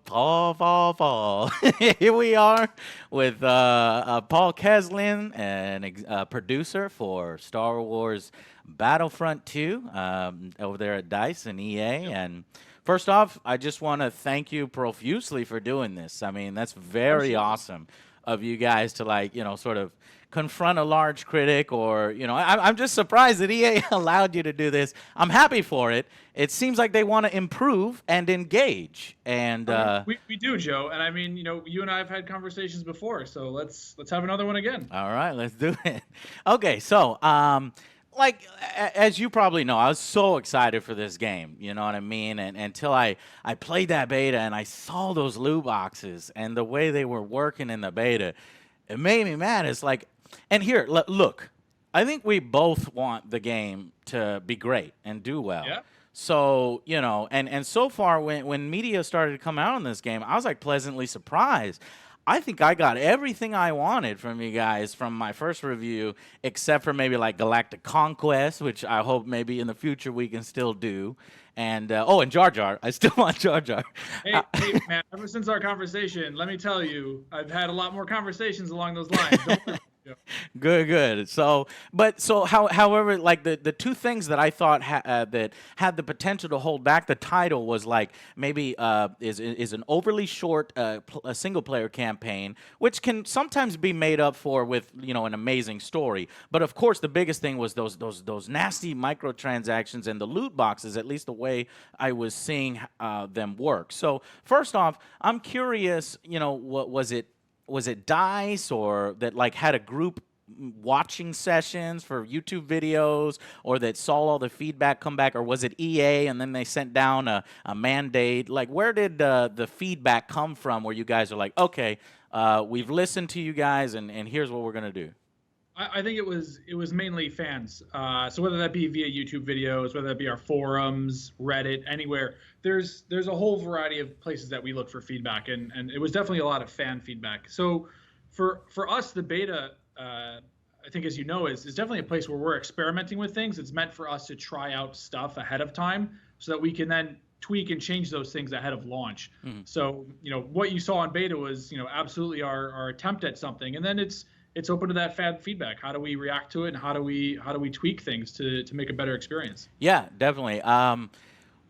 Fall. Here we are with Paul Keslin, producer for Star Wars Battlefront II over there at DICE and EA. And first off, I just want to thank you profusely for doing this. I mean, that's very Absolutely. awesome of you guys to, like, sort of confront a large critic, or I'm just surprised that EA allowed you to do this. I'm happy for it. It seems like they want to improve and engage, and I mean, we do, Joe, and I mean, you and I have had conversations before, so let's have another one again. all right, let's do it. Okay, so like as you probably know, I was so excited for this game. You know what I mean? And until I played that beta and I saw those loot boxes and the way they were working in the beta, it made me mad. It's like, and here, look, I think we both want the game to be great and do well. Yeah. So, and so far when media started to come out on this game, I was like pleasantly surprised. I think I got everything I wanted from you guys from my first review, except for maybe like Galactic Conquest, which I hope maybe in the future we can still do. And and Jar Jar. I still want Jar Jar. Hey, man. Ever since our conversation, let me tell you, I've had a lot more conversations along those lines. Don't worry, Joe. Good. However, like the two things that I thought that had the potential to hold back the title was like maybe is an overly short a single player campaign, which can sometimes be made up for with an amazing story. But of course, the biggest thing was those nasty microtransactions and the loot boxes. At least the way I was seeing them work. So first off, I'm curious. What was it? Was it DICE or that like had a group watching sessions for YouTube videos, or that saw all the feedback come back, or was it EA and then they sent down a mandate? Like, where did the feedback come from where you guys are like, okay, we've listened to you guys and here's what we're going to do? I think it was mainly fans. So whether that be via YouTube videos, whether that be our forums, Reddit, anywhere, there's a whole variety of places that we look for feedback, and it was definitely a lot of fan feedback. So for us, the beta, I think, as you know, is definitely a place where we're experimenting with things. It's meant for us to try out stuff ahead of time so that we can then tweak and change those things ahead of launch. Mm-hmm. So what you saw in beta was absolutely our attempt at something, and then it's open to that fan feedback. How do we react to it, and how do we tweak things to make a better experience? Yeah, definitely. I'm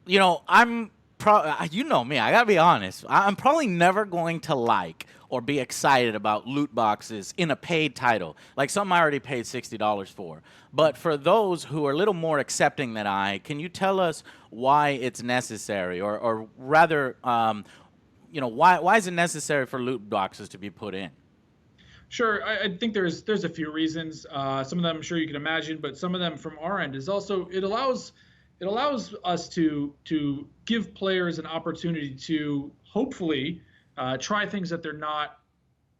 you know me, I gotta be honest. I'm probably never going to like or be excited about loot boxes in a paid title, like something I already paid $60 for. But for those who are a little more accepting than can you tell us why it's necessary, or rather, why is it necessary for loot boxes to be put in? Sure, I think there's a few reasons. Some of them I'm sure you can imagine, but some of them from our end is also it allows us to give players an opportunity to hopefully try things that they're not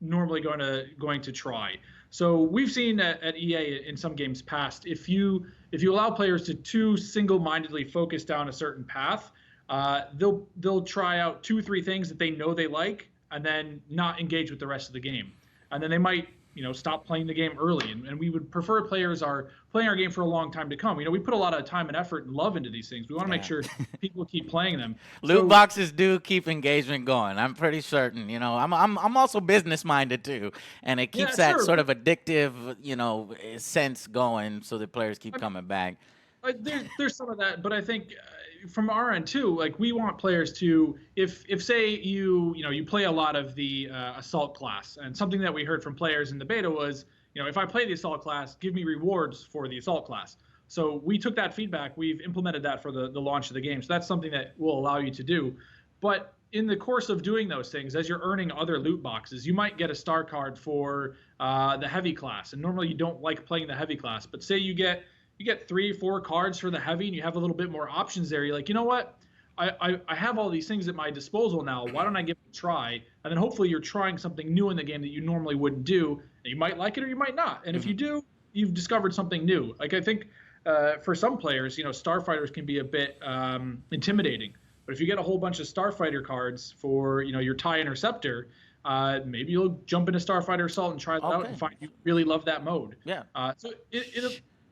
normally going to try. So we've seen at EA in some games past, if you allow players to too single-mindedly focus down a certain path, they'll try out 2 or 3 things that they know they like, and then not engage with the rest of the game, and then they might stop playing the game early. And we would prefer players are playing our game for a long time to come. We put a lot of time and effort and love into these things. We want to make sure people keep playing them. Loot boxes do keep engagement going. I'm pretty certain. I'm also business minded too, and it keeps that sort of addictive sense going, so that players keep coming back. There's some of that, but I think from our end too, like, we want players to, if say you play a lot of the assault class, and something that we heard from players in the beta was, if I play the assault class, give me rewards for the assault class. So we took that feedback, we've implemented that for the launch of the game. So that's something that will allow you to do. But in the course of doing those things, as you're earning other loot boxes, you might get a star card for the heavy class, and normally you don't like playing the heavy class, but say you get 3 or 4 cards for the heavy, and you have a little bit more options there. You're like, you know what? I have all these things at my disposal now. Why don't I give it a try? And then hopefully you're trying something new in the game that you normally wouldn't do. And you might like it or you might not. And if you do, you've discovered something new. Like, I think for some players, starfighters can be a bit intimidating. But if you get a whole bunch of starfighter cards for your TIE Interceptor, maybe you'll jump into Starfighter Assault and try that out and find you really love that mode. Yeah. So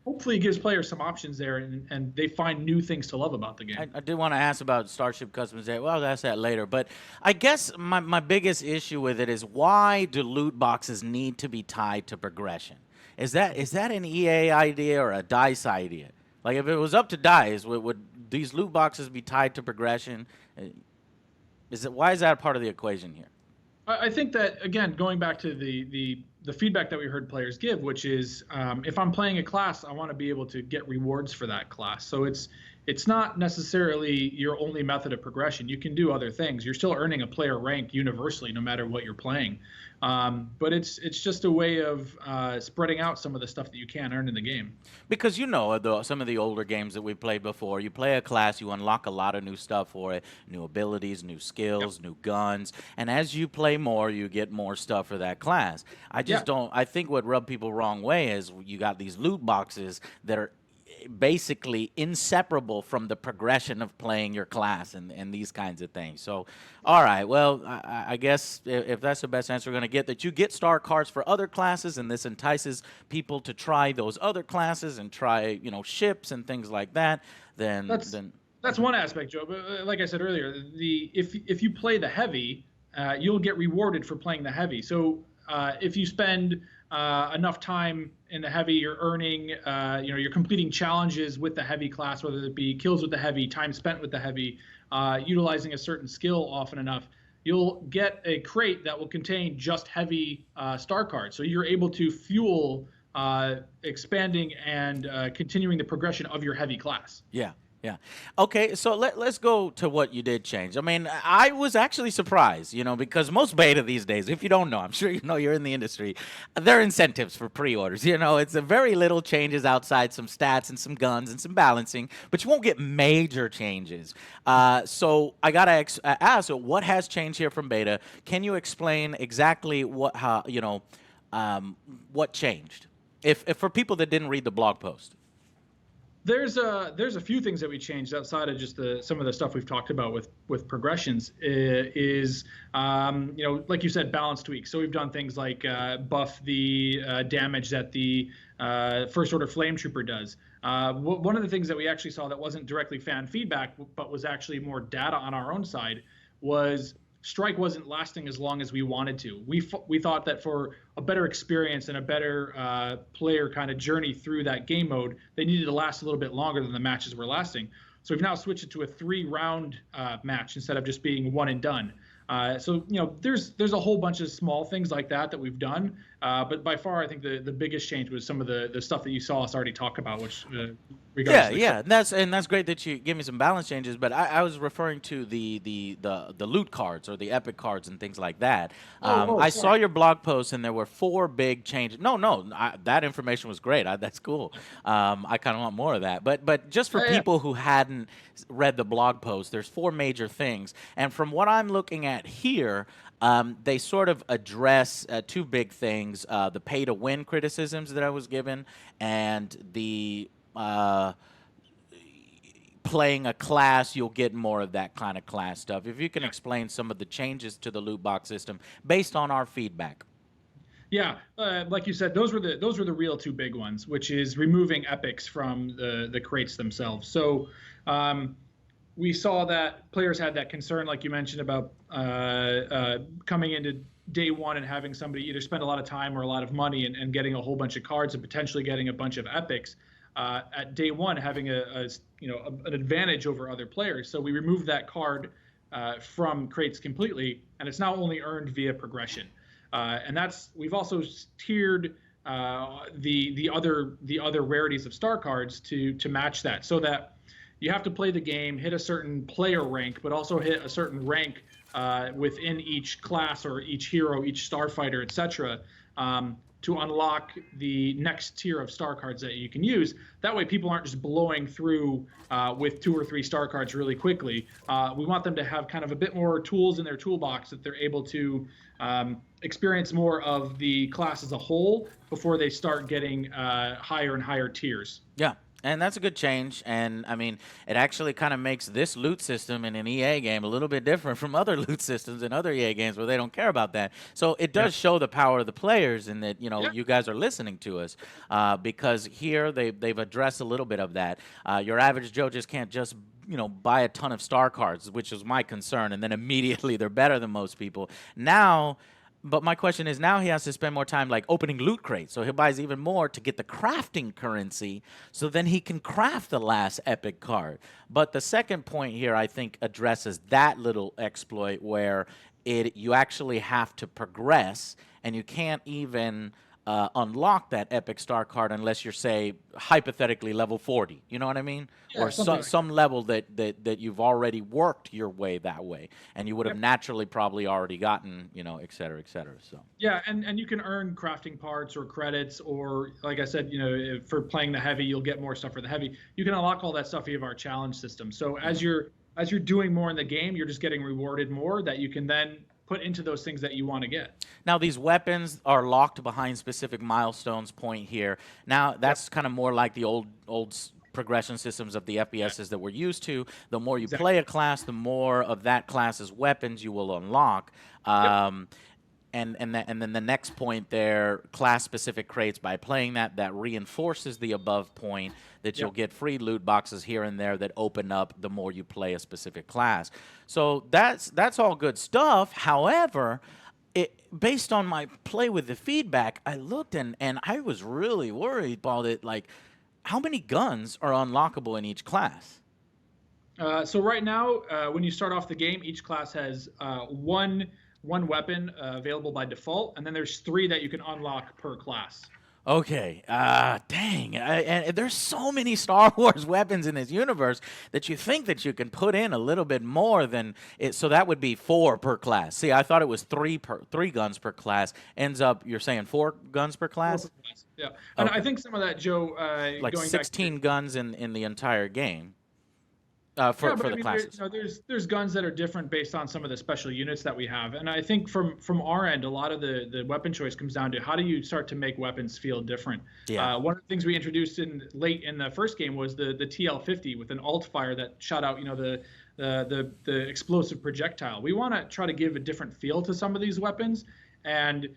hopefully it gives players some options there, and they find new things to love about the game. I did want to ask about Starship customization. Well, I'll ask that later. But I guess my biggest issue with it is, why do loot boxes need to be tied to progression? Is that an EA idea or a DICE idea? Like, if it was up to DICE, would these loot boxes be tied to progression? Why is that a part of the equation here? I think that, again, going back to the feedback that we heard players give, which is, if I'm playing a class, I want to be able to get rewards for that class. So it's not necessarily your only method of progression. You can do other things. You're still earning a player rank universally, no matter what you're playing. But it's just a way of spreading out some of the stuff that you can earn in the game. Because some of the older games that we played before, you play a class, you unlock a lot of new stuff for it, new abilities, new skills, new guns, and as you play more, you get more stuff for that class. I just don't. I think what rubbed people wrong way is you got these loot boxes that are basically inseparable from the progression of playing your class and these kinds of things. So, all right, well, I guess if that's the best answer we're going to get, that you get star cards for other classes, and this entices people to try those other classes and try, ships and things like that, then that's one aspect, Joe. But like I said earlier, if you play the heavy, you'll get rewarded for playing the heavy. So if you spend enough time in the heavy, you're earning, you're completing challenges with the heavy class, whether it be kills with the heavy, time spent with the heavy, utilizing a certain skill often enough, you'll get a crate that will contain just heavy star cards. So you're able to fuel expanding and continuing the progression of your heavy class. Yeah. Yeah. Okay, so let's go to what you did change. I mean, I was actually surprised, because most beta these days, if you don't know, I'm sure you know, you're in the industry, there are incentives for pre-orders. It's a very little changes outside some stats and some guns and some balancing, but you won't get major changes. So I got to ask, what has changed here from beta? Can you explain exactly what changed? If for people that didn't read the blog post. There's a few things that we changed outside of just some of the stuff we've talked about with progressions. Is like you said, balance tweaks. So we've done things like buff the damage that the first order flame trooper does. One of the things that we actually saw that wasn't directly fan feedback, but was actually more data on our own side, was strike wasn't lasting as long as we wanted to. We thought that for a better experience and a better player kind of journey through that game mode, they needed to last a little bit longer than the matches were lasting. So we've now switched it to a 3-round match instead of just being one and done. So there's a whole bunch of small things like that we've done, but by far I think the biggest change was some of the stuff that you saw us already talk about, which yeah, and that's great that you give me some balance changes. But I was referring to the loot cards or the epic cards and things like that. I saw your blog post and there were 4 big changes. That information was great. That's cool. I kind of want more of that. But just for people who hadn't read the blog post, there's 4 major things, and from what I'm looking at here, they sort of address 2 big things: the pay-to-win criticisms that I was given, and the playing a class, you'll get more of that kind of class stuff. If you can explain some of the changes to the loot box system based on our feedback. Yeah, like you said, those were the real 2 big ones, which is removing epics from the crates themselves. So we saw that players had that concern, like you mentioned, about coming into day one and having somebody either spend a lot of time or a lot of money and getting a whole bunch of cards and potentially getting a bunch of epics at day one, having an advantage over other players. So we removed that card from crates completely, and it's now only earned via progression. And we've also tiered the other rarities of star cards to match that, so that you have to play the game, hit a certain player rank, but also hit a certain rank within each class or each hero, each starfighter, etc., to unlock the next tier of star cards that you can use. That way people aren't just blowing through with 2 or 3 star cards really quickly. We want them to have kind of a bit more tools in their toolbox, that they're able to experience more of the class as a whole before they start getting higher and higher tiers. Yeah. And that's a good change. And I mean, it actually kind of makes this loot system in an EA game a little bit different from other loot systems in other EA games where they don't care about that. So it Yeah. does show the power of the players and that, Yeah. you guys are listening to us because here they've addressed a little bit of that. Your average Joe just can't just buy a ton of star cards, which is my concern, and then immediately they're better than most people. Now, but my question is now he has to spend more time like opening loot crates. So he buys even more to get the crafting currency so then he can craft the last epic card. But the second point here I think addresses that little exploit where you actually have to progress and you can't even unlock that epic star card unless you're, say, hypothetically level 40. You know what I mean? Yeah, Or something like some level that you've already worked your way that way, and you would have naturally probably already gotten, et cetera, et cetera. So Yeah, and you can earn crafting parts or credits, or like I said, for playing the heavy, you'll get more stuff for the heavy. You can unlock all that stuff via our challenge system. So as you're doing more in the game, you're just getting rewarded more that you can then put into those things that you want to get. now these weapons are locked behind specific milestones. Point here. Now that's kind of more like the old progression systems of the FPSs that we're used to. The more you play a class, the more of that class's weapons you will unlock. And then the next point there, class-specific crates. By playing that reinforces the above point that you'll get free loot boxes here and there that open up the more you play a specific class. So that's all good stuff. However, based on my play with the feedback, I looked and I was really worried about it. Like, how many guns are unlockable in each class? So right now, when you start off the game, each class has one weapon available by default, and then there's 3 that you can unlock per class. Okay, dang, and there's so many Star Wars weapons in this universe that you think that you can put in a little bit more than it. So that would be 4 per class. See, I thought it was 3 guns per class. Ends up, you're saying 4 guns per class? 4 per class. Yeah, and Okay. I think some of that, Joe, Like going 16 back guns in the entire game yeah, but for I the mean, classes. there's guns that are different based on some of the special units that we have, and I think from our end, a lot of the weapon choice comes down to how do you start to make weapons feel different. Yeah. One of the things we introduced late in the first game was the TL50 with an alt fire that shot out, the explosive projectile. We want to try to give a different feel to some of these weapons, and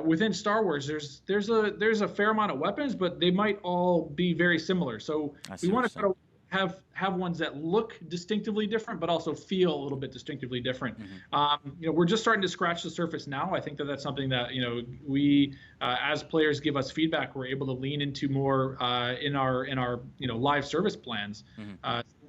within Star Wars, there's a fair amount of weapons, but they might all be very similar. So we want to try to have ones that look distinctively different, but also feel a little bit distinctively different. We're just starting to scratch the surface now. I think that that's something that we as players give us feedback, we're able to lean into more in our live service plans.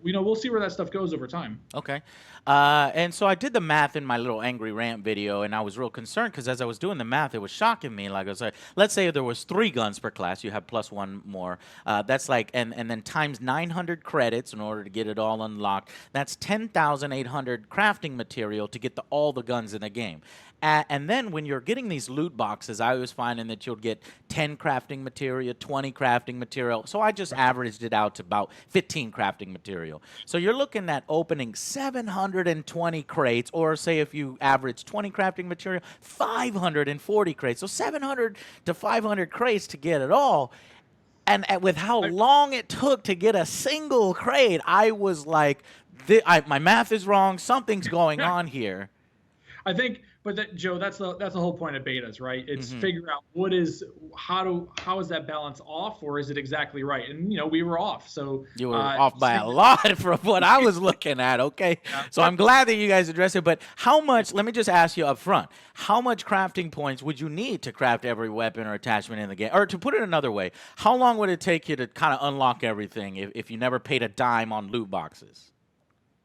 We'll see where that stuff goes over time. Okay. And so I did the math in my little Angry Rant video, and I was real concerned because as I was doing the math, it was shocking me. Like I was like, let's say there was 3 guns per class. You have plus 1 more. That's like, and then times 900 credits in order to get it all unlocked. That's 10,800 crafting material to get all the guns in the game. And then when you're getting these loot boxes, I was finding that you'll get 10 crafting material, 20 crafting material. So I just averaged it out to about 15 crafting material. So you're looking at opening 720 crates, or say if you average 20 crafting material, 540 crates. So 700 to 500 crates to get it all. And with how long it took to get a single crate, I was like, my math is wrong. Something's going on here. I think, but Joe, that's the whole point of betas, right? It's figure out how is that balance off, or is it exactly right? And we were off. So you were off by a lot from what I was looking at. Okay, so I'm glad that you guys addressed it. But how much? Let me just ask you up front: how much crafting points would you need to craft every weapon or attachment in the game? Or to put it another way, how long would it take you to kind of unlock everything if you never paid a dime on loot boxes?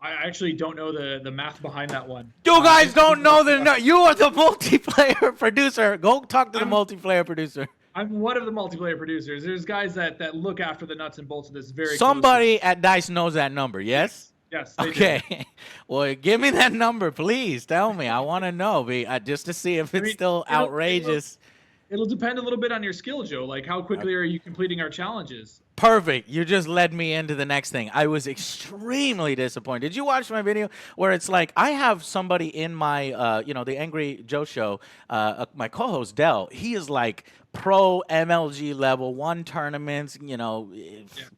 I actually don't know the math behind that one. You guys don't know you are the multiplayer producer. Go talk to the multiplayer producer. I'm one of the multiplayer producers. There's guys that look after the nuts and bolts of this very Somebody at DICE knows that number, yes? Yes. Okay. Well, give me that number, please. Tell me. I want to know, just to see if it's still outrageous. It'll depend a little bit on your skill, Joe. Like, how quickly are you completing our challenges? Perfect. You just led me into the next thing. I was extremely disappointed. Did you watch my video where it's like I have somebody in my, the Angry Joe show, my co-host Dell. He is like pro MLG level, won tournaments,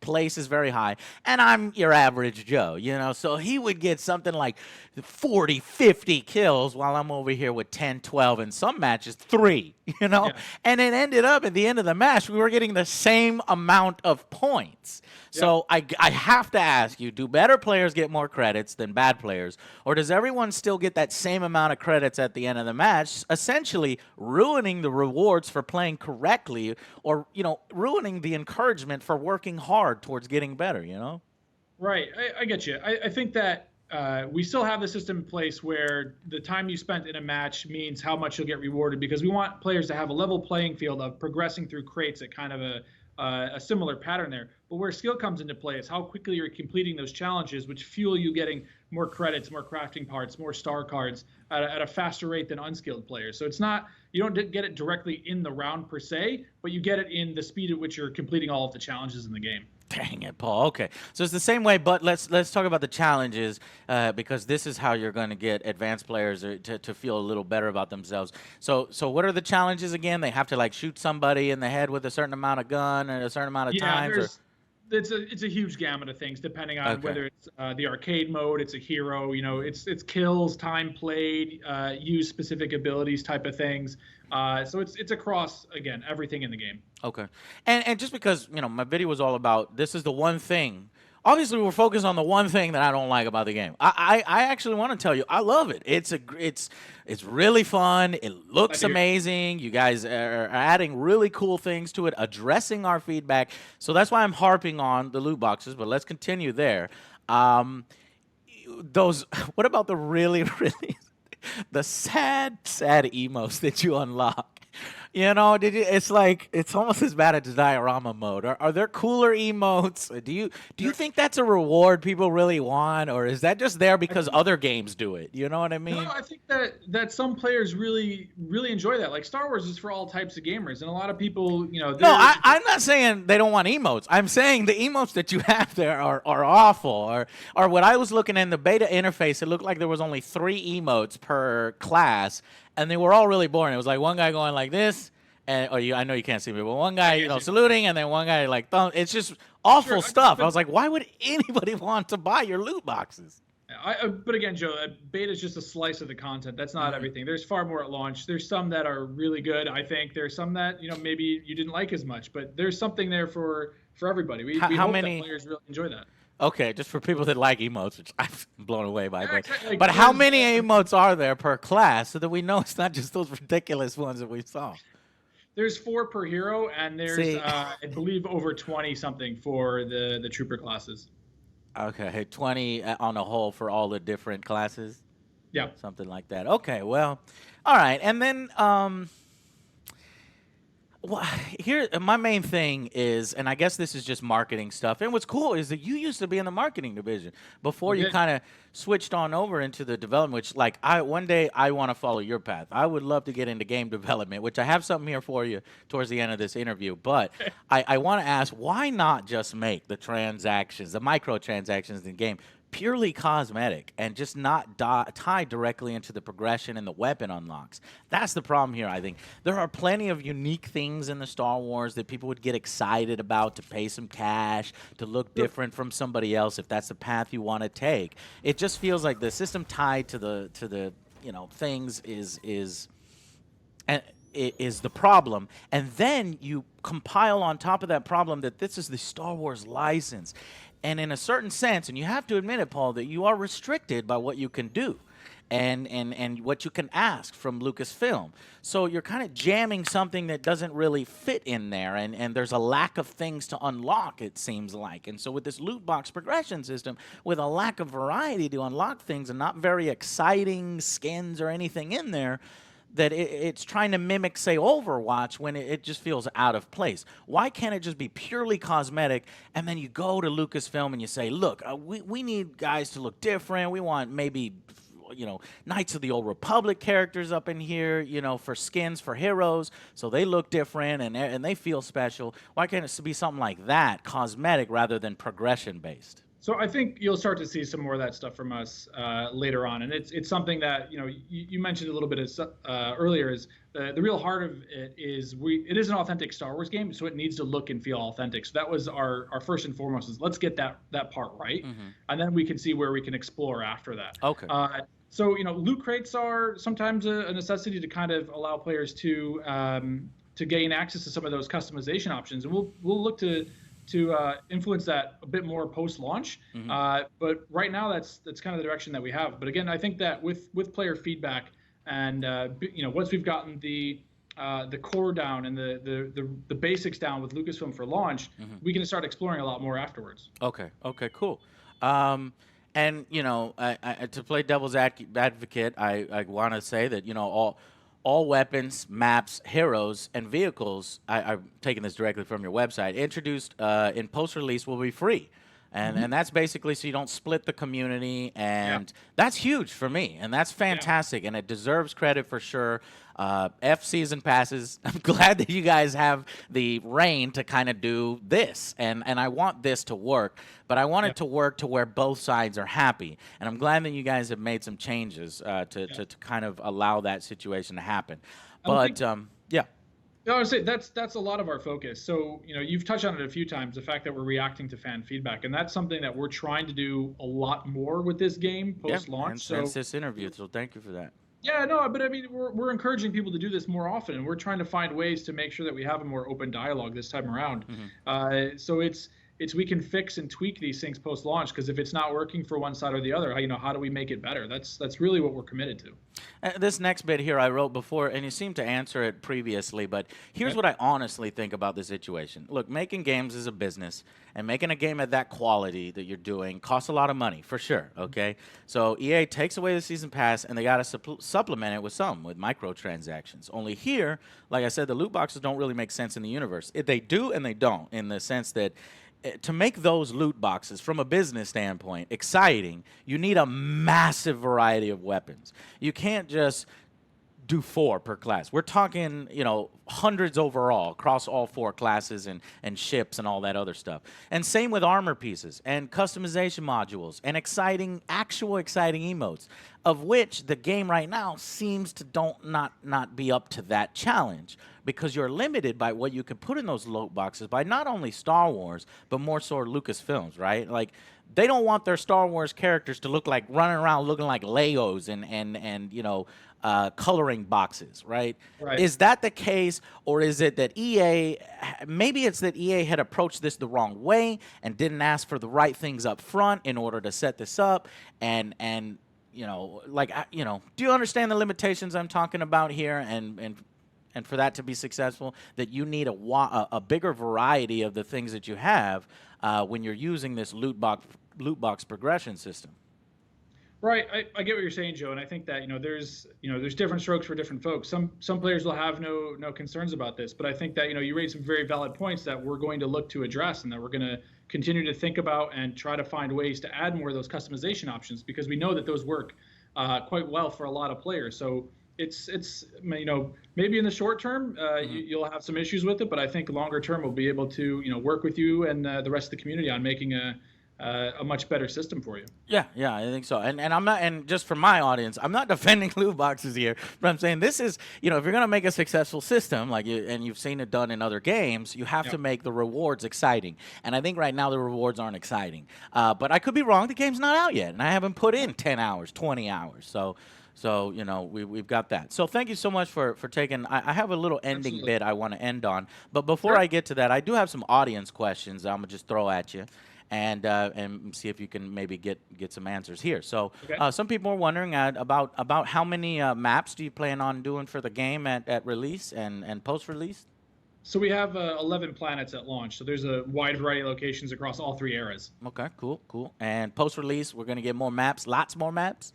place is very high, and I'm your average Joe, so he would get something like 40, 50 kills while I'm over here with 10, 12, and some matches 3, Yeah. and it ended up at the end of the match, we were getting the same amount of points. So I have to ask you, do better players get more credits than bad players? Or does everyone still get that same amount of credits at the end of the match, essentially ruining the rewards for playing correctly or, ruining the encouragement for working hard towards getting better, Right. I get you. I think that we still have the system in place where the time you spent in a match means how much you'll get rewarded, because we want players to have a level playing field of progressing through crates at kind of a similar pattern there. But where skill comes into play is how quickly you're completing those challenges, which fuel you getting more credits, more crafting parts, more star cards at a faster rate than unskilled players. So it's not, you don't get it directly in the round per se, but you get it in the speed at which you're completing all of the challenges in the game. Dang it, Paul. Okay, so it's the same way, but let's talk about the challenges because this is how you're going to get advanced players to feel a little better about themselves. So what are the challenges again? They have to like shoot somebody in the head with a certain amount of gun and a certain amount of times. It's a huge gamut of things depending on whether it's the arcade mode, it's a hero, it's kills, time played, use specific abilities type of things. So it's across, again, everything in the game. Okay, and just because my video was all about this is the one thing. Obviously, we're focused on the one thing that I don't like about the game. I actually want to tell you, I love it. It's really fun. It looks amazing. You guys are adding really cool things to it, addressing our feedback. So that's why I'm harping on the loot boxes. But let's continue there. What about the really, really, the sad emotes that you unlock? It's almost as bad as diorama mode. Are there cooler emotes? Do you think that's a reward people really want, or is that just there because other games do it? You know what I mean? No, I think that some players really enjoy that. Like Star Wars is for all types of gamers, and a lot of people, No, I'm not saying they don't want emotes. I'm saying the emotes that you have there are awful. Or what I was looking in the beta interface, it looked like there was only 3 emotes per class, and they were all really boring. It was like one guy going like this, and I know you can't see me, but one guy saluting, and then one guy like thumb. It's just awful stuff. I was like, why would anybody want to buy your loot boxes? But again, Joe, beta is just a slice of the content. That's not everything. There's far more at launch. There's some that are really good. I think there's some that maybe you didn't like as much, but there's something there for everybody. We hope that players really enjoy that. Okay, just for people that like emotes, which I'm blown away by. Exactly. But how many emotes are there per class so that we know it's not just those ridiculous ones that we saw? There's 4 per hero, and there's I believe over 20 something for the trooper classes. Okay, 20 on a whole for all the different classes? Yeah. Something like that. Okay, well, all right. And then well, here my main thing is, and I guess this is just marketing stuff. And what's cool is that you used to be in the marketing division before you kind of switched on over into the development. Which, like, one day I want to follow your path. I would love to get into game development, which I have something here for you towards the end of this interview. But I want to ask, why not just make the transactions, the microtransactions in the game, purely cosmetic and just not tied directly into the progression and the weapon unlocks? That's the problem here, I think. There are plenty of unique things in the Star Wars that people would get excited about, to pay some cash, to look different from somebody else if that's the path you want to take. It just feels like the system tied to the things is the problem, and then you compile on top of that problem that this is the Star Wars license. And in a certain sense, and you have to admit it, Paul, that you are restricted by what you can do and what you can ask from Lucasfilm. So you're kind of jamming something that doesn't really fit in there, and there's a lack of things to unlock, it seems like. And so with this loot box progression system, with a lack of variety to unlock things and not very exciting skins or anything in there, that it's trying to mimic, say, Overwatch, when it just feels out of place. Why can't it just be purely cosmetic, and then you go to Lucasfilm and you say, look, we need guys to look different. We want maybe Knights of the Old Republic characters up in here, for skins for heroes, so they look different and they feel special. Why can't it be something like that, cosmetic rather than progression based? So I think you'll start to see some more of that stuff from us later on, and it's something that you mentioned a little bit earlier. Is the real heart of it is it is an authentic Star Wars game, so it needs to look and feel authentic. So that was our first and foremost, is let's get that part right, and then we can see where we can explore after that. Okay. So loot crates are sometimes a necessity to kind of allow players to gain access to some of those customization options, and we'll look to influence that a bit more post-launch. But right now, that's kind of the direction that we have. But again, I think that with player feedback and once we've gotten the core down and the basics down with Lucasfilm for launch, we can start exploring a lot more afterwards. Okay, cool. And to play devil's advocate, I want to say that all weapons, maps, heroes, and vehicles, I'm taking this directly from your website, introduced in post-release will be free. And that's basically so you don't split the community, and that's huge for me, and that's fantastic, and it deserves credit for sure. F season passes. I'm glad that you guys have the reign to kind of do this, and I want this to work, but I want it to work to where both sides are happy, and I'm glad that you guys have made some changes to kind of allow that situation to happen. But yeah. No, I would say that's a lot of our focus. So, you've touched on it a few times, the fact that we're reacting to fan feedback, and that's something that we're trying to do a lot more with this game post-launch. Yeah, so this interview, so thank you for that. Yeah, no, but I mean, we're encouraging people to do this more often, and we're trying to find ways to make sure that we have a more open dialogue this time around. So it's we can fix and tweak these things post-launch, because if it's not working for one side or the other, how do we make it better? That's really what we're committed to. This next bit here I wrote before, and you seemed to answer it previously, but here's what I honestly think about the situation. Look, making games is a business, and making a game at that quality that you're doing costs a lot of money, for sure, okay? So EA takes away the season pass, and they got to supplement it with microtransactions. Only here, like I said, the loot boxes don't really make sense in the universe. They do and they don't, in the sense that to make those loot boxes, from a business standpoint, exciting, you need a massive variety of weapons. You can't just do 4 per class. We're talking, hundreds overall across all 4 classes and ships and all that other stuff. And same with armor pieces and customization modules and actual exciting emotes, of which the game right now seems to not be up to that challenge, because you're limited by what you can put in those loot boxes by not only Star Wars, but more so Lucasfilms, right? Like, they don't want their Star Wars characters to look like running around looking like Legos and coloring boxes, right? Is that the case, or is it that maybe it's that EA had approached this the wrong way and didn't ask for the right things up front in order to set this up, and do you understand the limitations I'm talking about here, and for that to be successful, that you need a bigger variety of the things that you have when you're using this loot box progression system? Right, I get what you're saying, Joe, and I think that there's different strokes for different folks. Some players will have no concerns about this, but I think that you raise some very valid points that we're going to look to address, and that we're going to continue to think about and try to find ways to add more of those customization options, because we know that those work quite well for a lot of players. So it's maybe in the short term you'll have some issues with it, but I think longer term we'll be able to work with you and the rest of the community on making a much better system for you. Yeah, I think so. And I'm not, and just for my audience, I'm not defending loot boxes here, but I'm saying this is, if you're going to make a successful system, and you've seen it done in other games, you have to make the rewards exciting. And I think right now the rewards aren't exciting. But I could be wrong. The game's not out yet, and I haven't put in 10 hours, 20 hours. So we've got that. So thank you so much for taking. I have a little ending bit I want to end on, but before I get to that, I do have some audience questions I'm gonna just throw at you, and see if you can maybe get some answers here. So some people are wondering about how many maps do you plan on doing for the game at release and post release? So we have 11 planets at launch. So there's a wide variety of locations across all 3 eras. Okay, cool. And post release, we're gonna get more maps, lots more maps.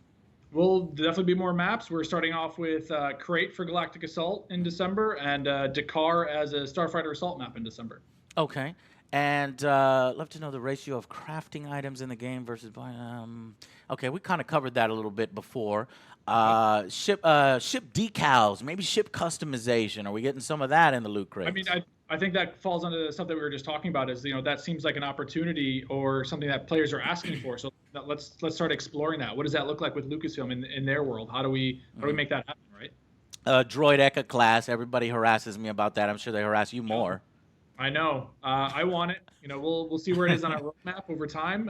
Will definitely be more maps. We're starting off with Crate for Galactic Assault in December, and Dakar as a Starfighter Assault map in December. Okay. And love to know the ratio of crafting items in the game versus buying. Okay, we kind of covered that a little bit before. Yep. Ship decals, maybe ship customization. Are we getting some of that in the loot I mean, crates? I think that falls under the stuff that we were just talking about. Is that seems like an opportunity or something that players are asking for. So let's start exploring that. What does that look like with Lucasfilm in their world? How do we make that happen? Right. Droid Eka class. Everybody harasses me about that. I'm sure they harass you more. I know. I want it. We'll see where it is on our roadmap over time.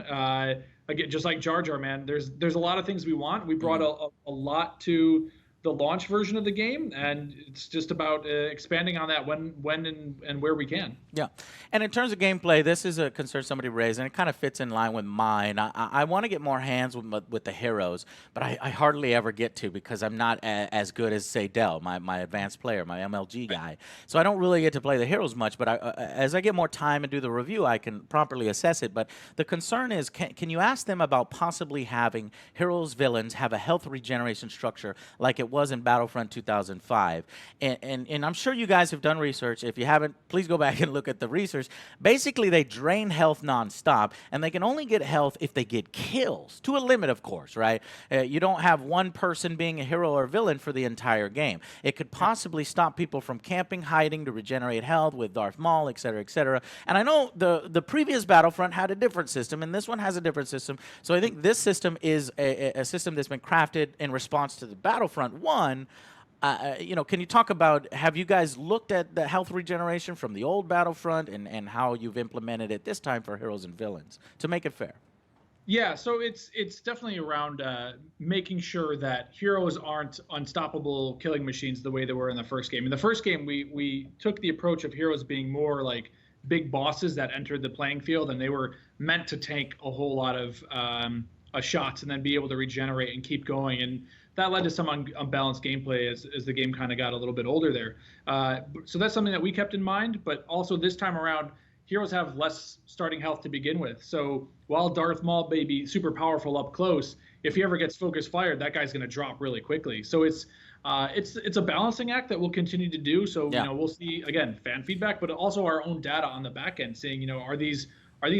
Again, just like Jar Jar, man. There's a lot of things we want. We brought a lot to the launch version of the game, and it's just about expanding on that when and where we can. Yeah. And in terms of gameplay, this is a concern somebody raised, and it kind of fits in line with mine. I want to get more hands with the heroes, but I hardly ever get to because I'm not as good as, say, Dell, my advanced player, my MLG guy. So I don't really get to play the heroes much, but as I get more time and do the review, I can properly assess it. But the concern is, can you ask them about possibly having heroes, villains have a health regeneration structure like it was in Battlefront 2005? And I'm sure you guys have done research. If you haven't, please go back and look at the research. Basically, they drain health nonstop, and they can only get health if they get kills, to a limit, of course, right? You don't have one person being a hero or villain for the entire game. It could possibly stop people from camping, hiding to regenerate health with Darth Maul, et cetera, et cetera. And I know the previous Battlefront had a different system, and this one has a different system. So I think this system is a system that's been crafted in response to the Battlefront 1. Can you talk about, have you guys looked at the health regeneration from the old Battlefront and how you've implemented it this time for heroes and villains to make it fair? Yeah, so it's definitely around making sure that heroes aren't unstoppable killing machines the way they were in the first game. In the first game, we took the approach of heroes being more like big bosses that entered the playing field, and they were meant to take a whole lot of shots and then be able to regenerate and keep going. And that led to some unbalanced gameplay as the game kind of got a little bit older there. So that's something that we kept in mind. But also this time around, heroes have less starting health to begin with. So while Darth Maul may be super powerful up close, if he ever gets focus fired, that guy's going to drop really quickly. So it's a balancing act that we'll continue to do. So we'll see again fan feedback, but also our own data on the back end saying are these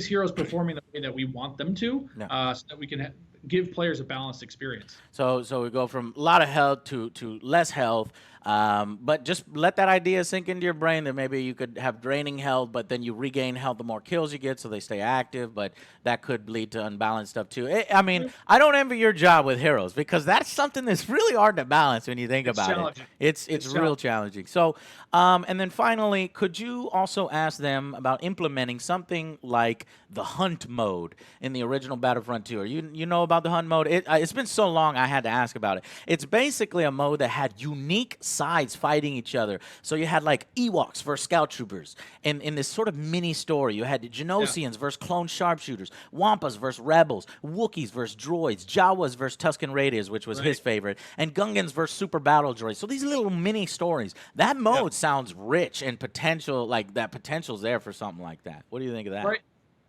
heroes performing the way that we want them to, so that we can give players a balanced experience. So we go from a lot of health to less health, but just let that idea sink into your brain that maybe you could have draining health, but then you regain health the more kills you get, so they stay active. But that could lead to unbalanced stuff too. I mean, I don't envy your job with heroes because that's something that's really hard to balance when you think about it. It's real challenging. So, and then finally, could you also ask them about implementing something like the hunt mode in the original Battlefront 2? Or you know about the hunt mode? It's been so long I had to ask about it. It's basically a mode that had unique sides fighting each other. So you had like Ewoks versus Scout Troopers in this sort of mini story. You had the Genosians versus clone sharpshooters, Wampas versus Rebels, Wookiees versus droids, Jawas versus Tusken Raiders, which was his favorite, and Gungans versus super battle droids. So these little mini stories. That mode sounds rich and potential, like that potential's there for something like that. What do you think of that? Right.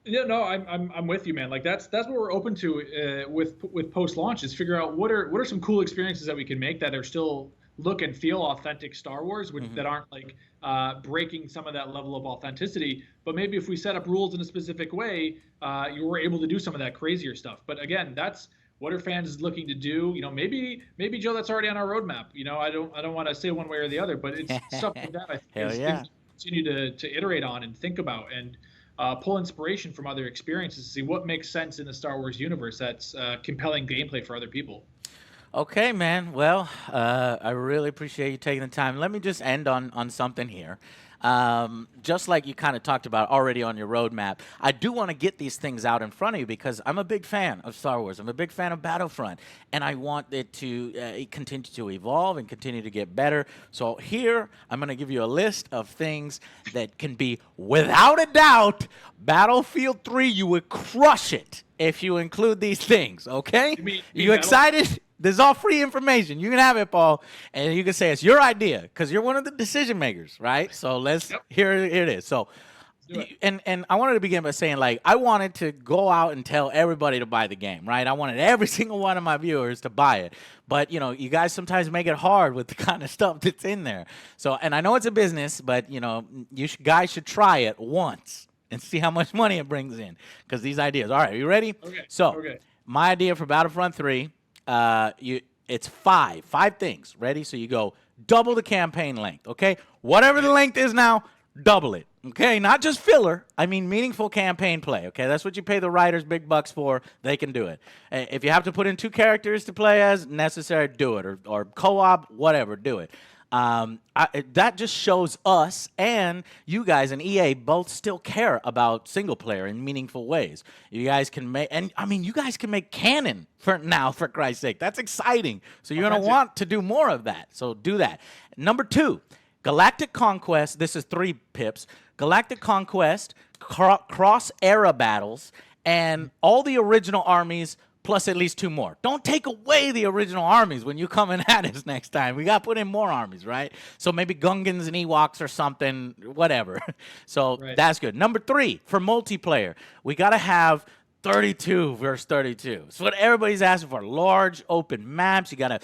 Yeah, no, I'm with you, man. Like that's what we're open to with post launch is figure out what are some cool experiences that we can make that are still look and feel authentic Star Wars, that aren't like breaking some of that level of authenticity. But maybe if we set up rules in a specific way, you were able to do some of that crazier stuff. But again, that's what are fans looking to do? Maybe Joe, that's already on our roadmap. I don't want to say one way or the other, but it's stuff like that. I think things continue to iterate on and think about and pull inspiration from other experiences to see what makes sense in the Star Wars universe that's compelling gameplay for other people. Okay, man. Well, I really appreciate you taking the time. Let me just end on something here. Just like you kind of talked about already on your roadmap, I do want to get these things out in front of you because I'm a big fan of Star Wars. I'm a big fan of Battlefront, and I want it to continue to evolve and continue to get better. So here, I'm going to give you a list of things that can be, without a doubt, Battlefield 3, you would crush it if you include these things, okay? You excited? This is all free information. You can have it, Paul, and you can say it's your idea because you're one of the decision makers, right? So here it is. So, and I wanted to begin by saying, like, I wanted to go out and tell everybody to buy the game, right? I wanted every single one of my viewers to buy it. But, you guys sometimes make it hard with the kind of stuff that's in there. So, and I know it's a business, but, you guys should try it once. and see how much money it brings in. Because these ideas. All right, are you ready? Okay. So, Okay. my idea for Battlefront 3, it's five things. Ready? So you go double the campaign length, okay? Whatever the length is now, double it, okay? Not just filler. I mean meaningful campaign play, okay? That's what you pay the writers big bucks for. They can do it. If you have to put in 2 characters to play as, necessary, do it. Or co-op, whatever, do it. That just shows us and you guys and EA both still care about single player in meaningful ways. You guys can make, and I mean, you guys can make canon for now, for Christ's sake. That's exciting. So you're going to want to do more of that. So do that. Number 2, Galactic Conquest. This is 3 pips. Galactic Conquest, cross-era battles, and all the original armies plus at least 2 more. Don't take away the original armies when you come in at us next time. We got to put in more armies, right? So maybe Gungans and Ewoks or something, whatever. So that's good. Number 3, for multiplayer, we got to have 32 versus 32. It's what everybody's asking for. Large, open maps. You got to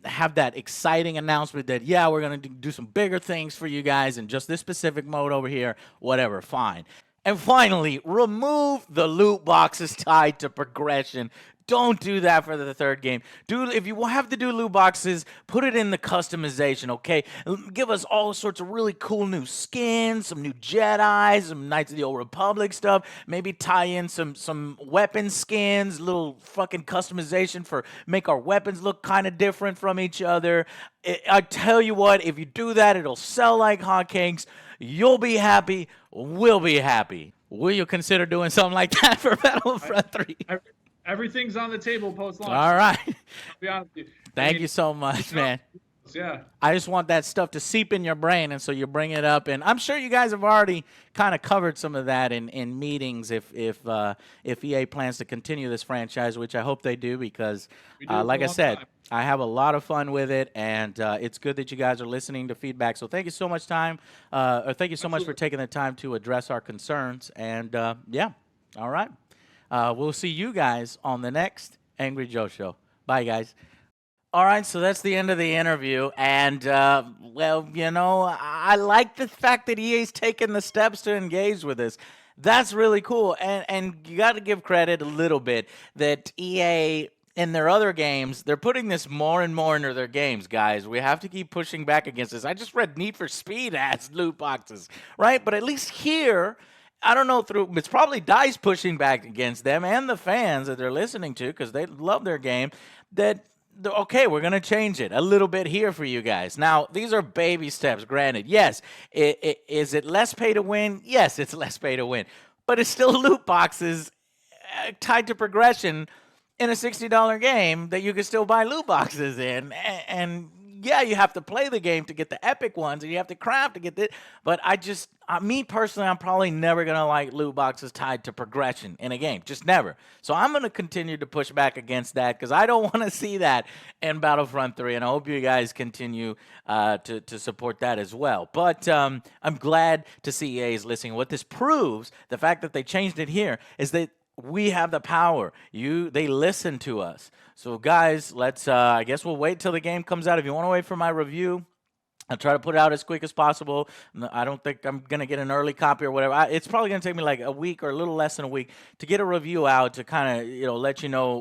have that exciting announcement that, yeah, we're going to do some bigger things for you guys in just this specific mode over here. Whatever, fine. And finally, remove the loot boxes tied to progression. Don't do that for the 3rd game. If you have to do loot boxes, put it in the customization, okay? Give us all sorts of really cool new skins, some new Jedis, some Knights of the Old Republic stuff. Maybe tie in some weapon skins, little fucking customization for make our weapons look kind of different from each other. I tell you what, if you do that, it'll sell like hotcakes. You'll be happy. We'll be happy. Will you consider doing something like that for Battlefront 3? Everything's on the table post-launch. All right. I'll be honest with you. Thank you so much, man. Yeah. I just want that stuff to seep in your brain, and so you bring it up. And I'm sure you guys have already kind of covered some of that in meetings if EA plans to continue this franchise, which I hope they do because, like I said, I have a lot of fun with it, and it's good that you guys are listening to feedback. So thank you so much thank you so much for taking the time to address our concerns. And yeah, all right. We'll see you guys on the next Angry Joe Show. Bye, guys. All right, so that's the end of the interview. And, well, you know, I like the fact that EA's taken the steps to engage with this. That's really cool. And you got to give credit a little bit that EA, in their other games, they're putting this more and more into their games, guys. We have to keep pushing back against this. I just read Need for Speed as loot boxes, right? But at least here, I don't know, it's probably DICE pushing back against them and the fans that they're listening to because they love their game, that, okay, we're going to change it a little bit here for you guys. Now, these are baby steps, granted. Yes, is it less pay to win? Yes, it's less pay to win. But it's still loot boxes tied to progression in a $60 game that you can still buy loot boxes in. And yeah, you have to play the game to get the epic ones, and you have to craft to get it. But me personally, I'm probably never going to like loot boxes tied to progression in a game. Just never. So I'm going to continue to push back against that because I don't want to see that in Battlefront 3. And I hope you guys continue to support that as well. But I'm glad to see EA is listening. What this proves, the fact that they changed it here, is that we have the power. They listen to us. So guys, let's I guess we'll wait till the game comes out. If you want to wait for my review, I'll try to put it out as quick as possible. I don't think I'm going to get an early copy or whatever. It's probably going to take me like a week or a little less than a week to get a review out to kind of, let you know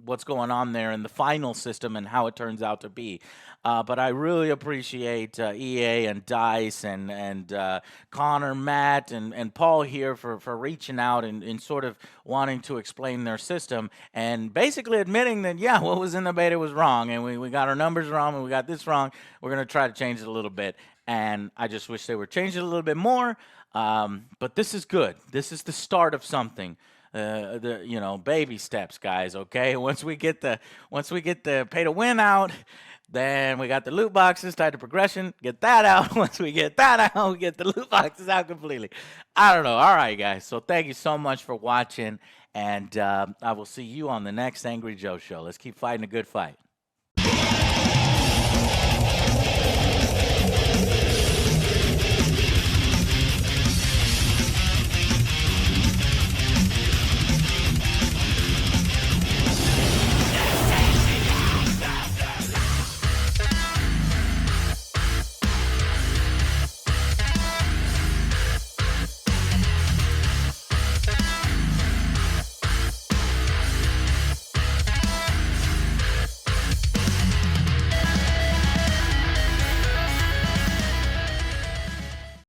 what's going on there in the final system and how it turns out to be. But I really appreciate EA and DICE and Connor, Matt, and Paul here for reaching out and sort of wanting to explain their system and basically admitting that, yeah, what was in the beta was wrong and we got our numbers wrong and we got this wrong. We're going to try to change it a little bit. And I just wish they were changing it a little bit more. But this is good. This is the start of something. Baby steps, guys. Okay. Once we get the pay to win out, then we got the loot boxes tied to progression. Get that out. Once we get that out, we get the loot boxes out completely. I don't know. All right, guys. So thank you so much for watching, and I will see you on the next Angry Joe Show. Let's keep fighting a good fight.